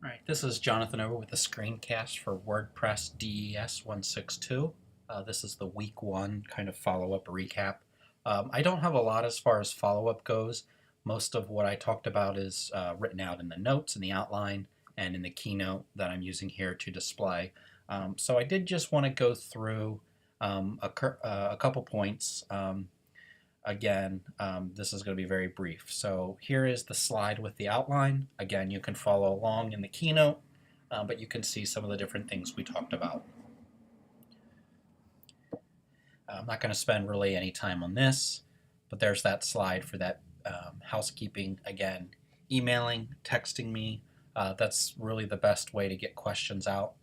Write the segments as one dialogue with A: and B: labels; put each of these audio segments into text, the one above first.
A: All right, this is Jonathan over with a screencast for WordPress DES162. This is the week one kind of follow-up recap. I don't have a lot as far as follow-up goes. Most of what I talked about is written out in the notes, in the outline, and in the keynote that I'm using here to display. So I did just want to go through a couple points. Again, this is going to be very brief. So here is the slide with the outline. Again, you can follow along in the keynote, but you can see some of the different things we talked about. I'm not going to spend really any time on this, but there's that slide for that housekeeping. Again, emailing, texting me, that's really the best way to get questions out.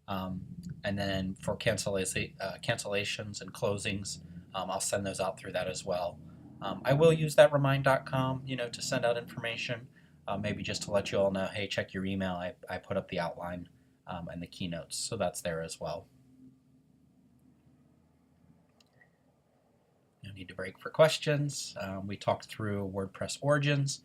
A: And then for cancellations and closings, I'll send those out through that as well. I will use that remind.com, to send out information, maybe just to let you all know, hey, check your email. I put up the outline and the keynotes, so that's there as well. No need to break for questions. We talked through WordPress origins.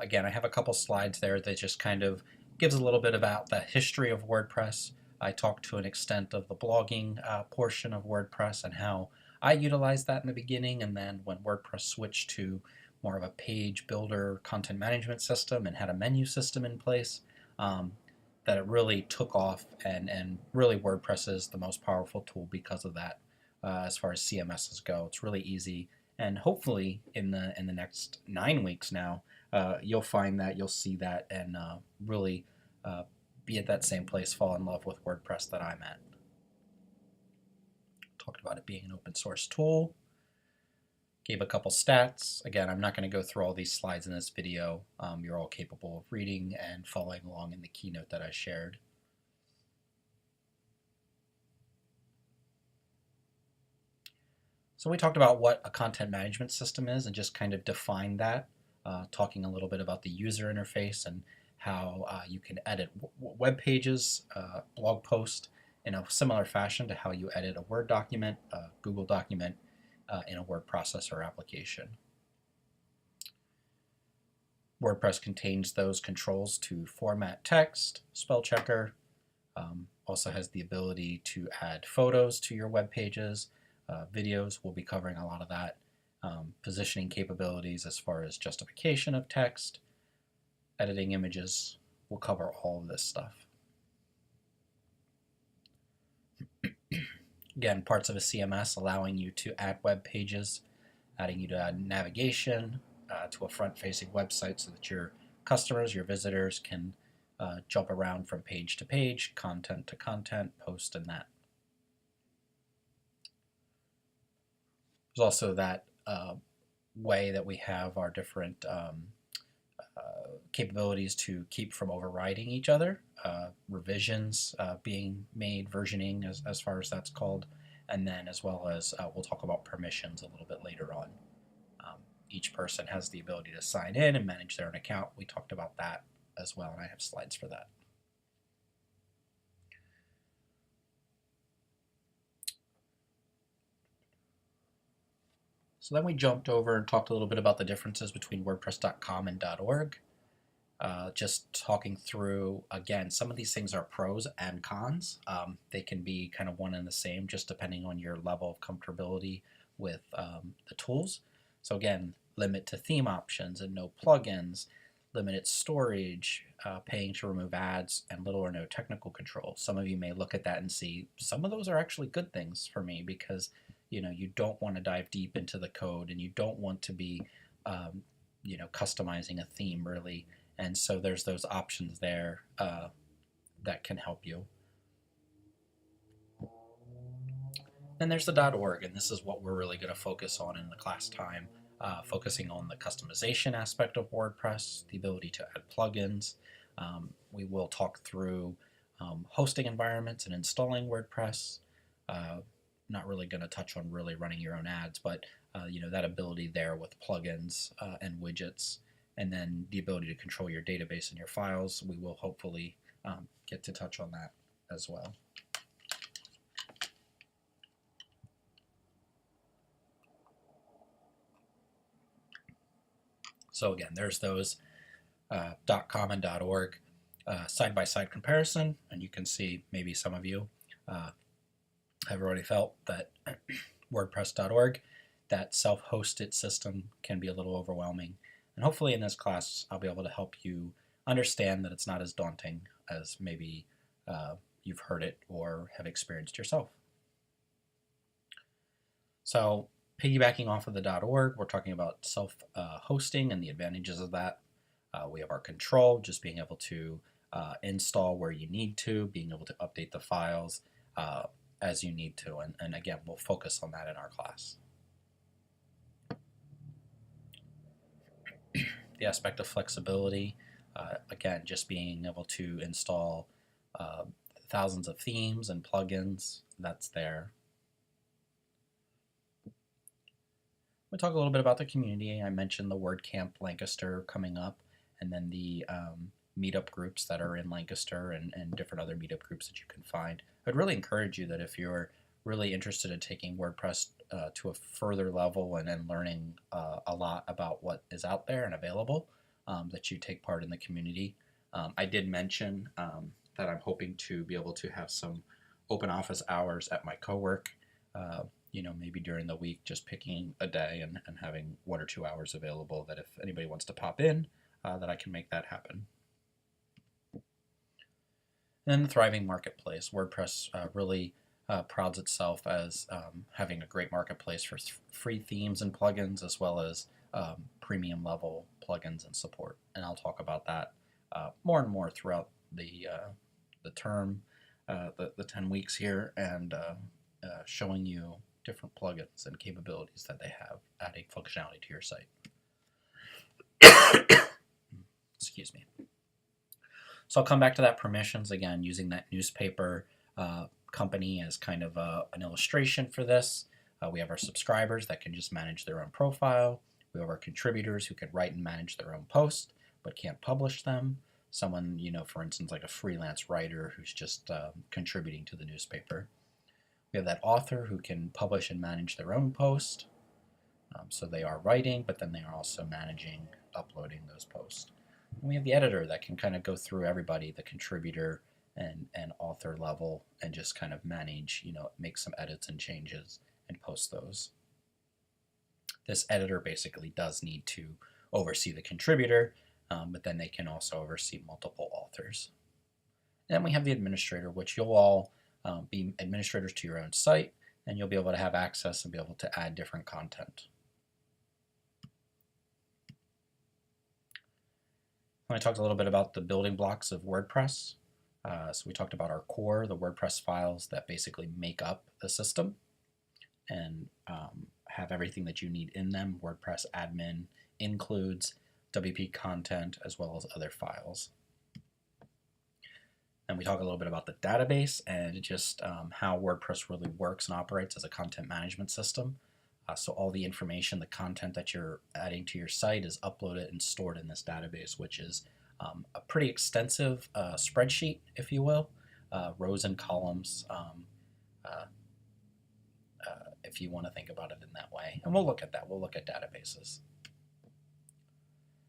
A: Again, I have a couple slides there that just kind of gives a little bit about the history of WordPress. I talked to an extent of the blogging portion of WordPress and how I utilized that in the beginning, and then when WordPress switched to more of a page builder content management system and had a menu system in place, that it really took off, and really WordPress is the most powerful tool because of that. As far as CMSs go, it's really easy, and hopefully in the next 9 weeks now, you'll find that you'll see that and really be at that same place, fall in love with WordPress that I'm at. Talked about it being an open source tool. Gave a couple stats. Again, I'm not going to go through all these slides in this video. You're all capable of reading and following along in the keynote that I shared. So we talked about what a content management system is and just kind of defined that, talking a little bit about the user interface and how you can edit web pages, blog posts in a similar fashion to how you edit a Word document, a Google document in a word processor application. WordPress contains those controls to format text, spell checker, also has the ability to add photos to your web pages, videos. We'll be covering a lot of that. Positioning capabilities as far as justification of text, editing images. We'll cover all of this stuff. Again, parts of a CMS allowing you to add web pages, adding you to add navigation to a front-facing website so that your customers, your visitors can jump around from page to page, content to content, post, and that. There's also that way that we have our different capabilities to keep from overriding each other, revisions being made, versioning as far as that's called, and then as well as we'll talk about permissions a little bit later on. Each person has the ability to sign in and manage their own account. We talked about that as well, and I have slides for that. So then we jumped over and talked a little bit about the differences between WordPress.com and .org. Just talking through, again, some of these things are pros and cons. They can be kind of one and the same, just depending on your level of comfortability with the tools. So again, limit to theme options and no plugins, limited storage, paying to remove ads, and little or no technical control. Some of you may look at that and see some of those are actually good things for me because you don't want to dive deep into the code and you don't want to be customizing a theme really. And so there's those options there that can help you. Then there's the .org, and this is what we're really going to focus on in the class time, focusing on the customization aspect of WordPress, the ability to add plugins. We will talk through hosting environments and installing WordPress. Not really going to touch on really running your own ads, but that ability there with plugins and widgets. And then the ability to control your database and your files. We will hopefully get to touch on that as well. So again, there's those .com and .org. side-by-side comparison, and you can see maybe some of you have already felt that WordPress.org, that self-hosted system, can be a little overwhelming. And hopefully in this class I'll be able to help you understand that it's not as daunting as maybe you've heard it or have experienced yourself. So piggybacking off of the .org, we're talking about self-hosting and the advantages of that. We have our control, just being able to install where you need to, being able to update the files as you need to, and again, we'll focus on that in our class. The aspect of flexibility, again, just being able to install thousands of themes and plugins, that's there. We'll talk a little bit about the community. I mentioned the WordCamp Lancaster coming up, and then the meetup groups that are in Lancaster and different other meetup groups that you can find. I'd really encourage you that if you're really interested in taking WordPress to a further level and learning a lot about what is out there and available, that you take part in the community. I did mention that I'm hoping to be able to have some open office hours at my co-work, maybe during the week, just picking a day and having 1 or 2 hours available, that if anybody wants to pop in, that I can make that happen. And the thriving marketplace. WordPress really prouds itself as having a great marketplace for free themes and plugins, as well as premium level plugins and support. And I'll talk about that more and more throughout the term, the 10 weeks here, and showing you different plugins and capabilities that they have, adding functionality to your site. Excuse me. So I'll come back to that permissions again, using that newspaper company as kind of an illustration for this. We have our subscribers that can just manage their own profile. We have our contributors who can write and manage their own posts but can't publish them. Someone, for instance, like a freelance writer who's just contributing to the newspaper. We have that author who can publish and manage their own post. So they are writing, but then they are also managing, uploading those posts. And we have the editor that can kind of go through everybody, the contributor and author level, and just kind of manage, make some edits and changes and post those. This editor basically does need to oversee the contributor, but then they can also oversee multiple authors. And then we have the administrator, which you'll all be administrators to your own site, and you'll be able to have access and be able to add different content. I talked a little bit about the building blocks of WordPress. So we talked about our core, the WordPress files that basically make up the system and have everything that you need in them. WordPress admin includes WP content as well as other files. And we talk a little bit about the database and just how WordPress really works and operates as a content management system. So all the information, the content that you're adding to your site is uploaded and stored in this database, which is a pretty extensive spreadsheet, if you will, rows and columns, if you want to think about it in that way. And we'll look at that. We'll look at databases.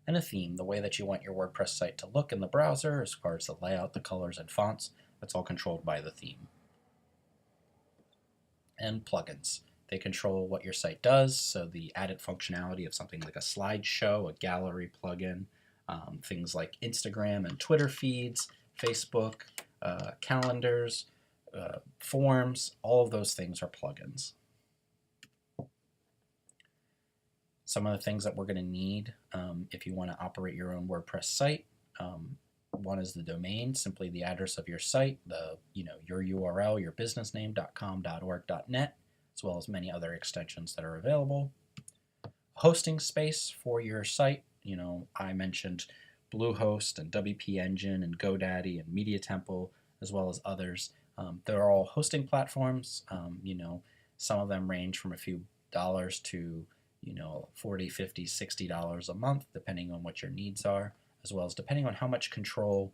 A: And a theme, the way that you want your WordPress site to look in the browser, as far as the layout, the colors, and fonts, that's all controlled by the theme. And plugins. They control what your site does, so the added functionality of something like a slideshow, a gallery plugin, things like Instagram and Twitter feeds, Facebook, calendars, forms, all of those things are plugins. Some of the things that we're going to need if you want to operate your own WordPress site. One is the domain, simply the address of your site, your URL, your business name, .com, .org, .net, as well as many other extensions that are available. Hosting space for your site. I mentioned Bluehost and WP Engine and GoDaddy and Media Temple, as well as others. They're all hosting platforms. Some of them range from a few dollars to $40, $50, $60 a month, depending on what your needs are, as well as depending on how much control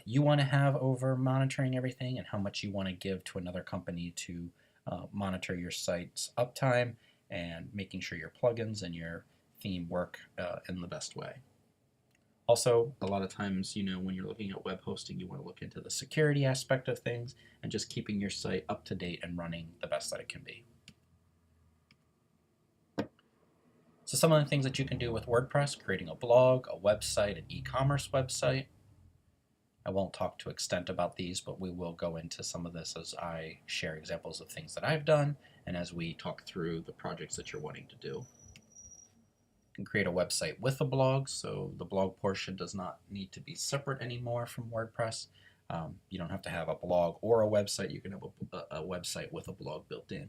A: you want to have over monitoring everything and how much you want to give to another company to monitor your site's uptime and making sure your plugins and your theme work in the best way. Also, a lot of times, when you're looking at web hosting, you want to look into the security aspect of things and just keeping your site up to date and running the best that it can be. So some of the things that you can do with WordPress: creating a blog, a website, an e-commerce website. I won't talk to extent about these, but we will go into some of this as I share examples of things that I've done and as we talk through the projects that you're wanting to do. You can create a website with a blog, so the blog portion does not need to be separate anymore from WordPress. You don't have to have a blog or a website. You can have a website with a blog built in.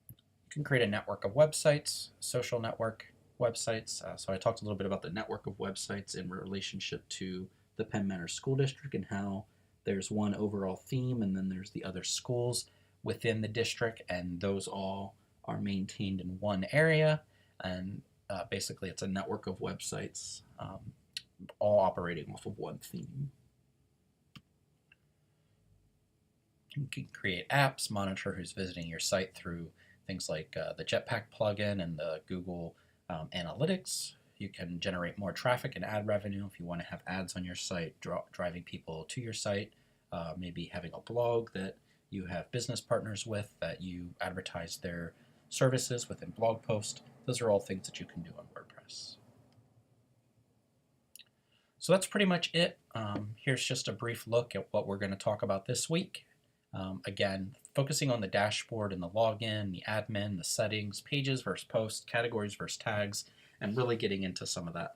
A: You can create a network of websites, social network websites. So I talked a little bit about the network of websites in relationship to the Penn Manor School District and how there's one overall theme and then there's the other schools within the district, and those all are maintained in one area, and basically it's a network of websites all operating off of one theme. You can create apps, monitor who's visiting your site through things like the Jetpack plugin and the Google Analytics. You can generate more traffic and ad revenue if you want to have ads on your site, driving people to your site, maybe having a blog that you have business partners with that you advertise their services within blog posts. Those are all things that you can do on WordPress. So that's pretty much it. Here's just a brief look at what we're going to talk about this week. Again, focusing on the dashboard and the login, the admin, the settings, pages versus posts, categories versus tags, and really getting into some of that.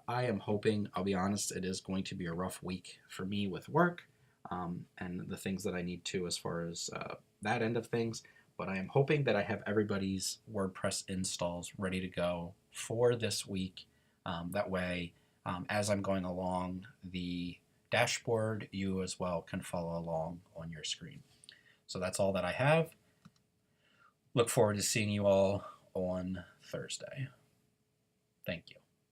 A: I am hoping, I'll be honest, it is going to be a rough week for me with work and the things that I need to as far as that end of things, but I am hoping that I have everybody's WordPress installs ready to go for this week. That way, as I'm going along the dashboard, you as well can follow along on your screen. So that's all that I have. Look forward to seeing you all on Thursday. Thank you.